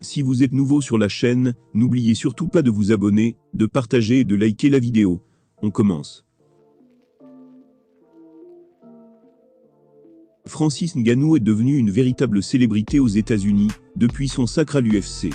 Si vous êtes nouveau sur la chaîne, n'oubliez surtout pas de vous abonner, de partager et de liker la vidéo. On commence. Francis Ngannou est devenu une véritable célébrité aux États-Unis, depuis son sacre à l'UFC.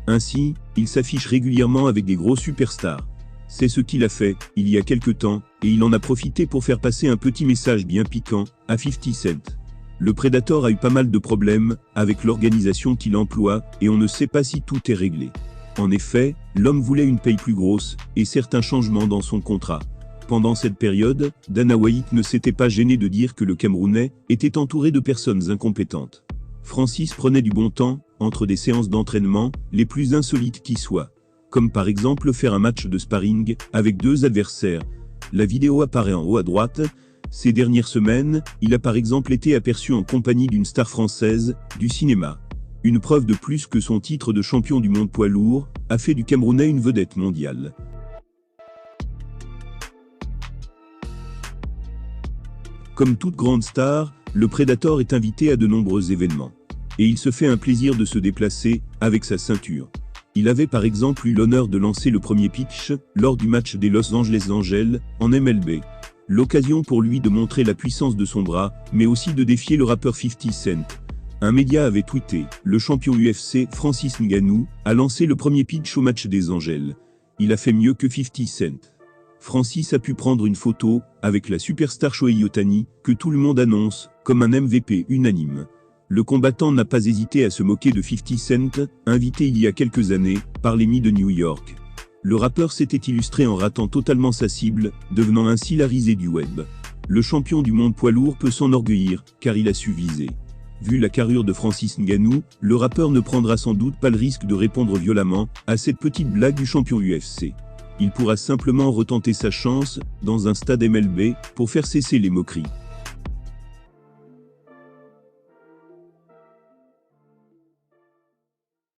Ainsi, il s'affiche régulièrement avec des gros superstars. C'est ce qu'il a fait, il y a quelque temps, et il en a profité pour faire passer un petit message bien piquant, à 50 Cent. Le Predator a eu pas mal de problèmes, avec l'organisation qu'il emploie, et on ne sait pas si tout est réglé. En effet, l'homme voulait une paye plus grosse, et certains changements dans son contrat. Pendant cette période, Dana White ne s'était pas gêné de dire que le Camerounais était entouré de personnes incompétentes. Francis prenait du bon temps, entre des séances d'entraînement, les plus insolites qui soient. Comme par exemple faire un match de sparring, avec deux adversaires. La vidéo apparaît en haut à droite. Ces dernières semaines, il a par exemple été aperçu en compagnie d'une star française, du cinéma. Une preuve de plus que son titre de champion du monde poids lourd, a fait du Camerounais une vedette mondiale. Comme toute grande star, le Predator est invité à de nombreux événements. Et il se fait un plaisir de se déplacer, avec sa ceinture. Il avait par exemple eu l'honneur de lancer le premier pitch, lors du match des Los Angeles Angels, en MLB. L'occasion pour lui de montrer la puissance de son bras, mais aussi de défier le rappeur 50 Cent. Un média avait tweeté, le champion UFC, Francis Ngannou, a lancé le premier pitch au match des Angels. Il a fait mieux que 50 Cent. Francis a pu prendre une photo, avec la superstar Shohei Ohtani, que tout le monde annonce, comme un MVP unanime. Le combattant n'a pas hésité à se moquer de 50 Cent, invité il y a quelques années, par l'Emmy de New York. Le rappeur s'était illustré en ratant totalement sa cible, devenant ainsi la risée du web. Le champion du monde poids lourd peut s'enorgueillir, car il a su viser. Vu la carrure de Francis Ngannou, le rappeur ne prendra sans doute pas le risque de répondre violemment à cette petite blague du champion UFC. Il pourra simplement retenter sa chance, dans un stade MLB, pour faire cesser les moqueries.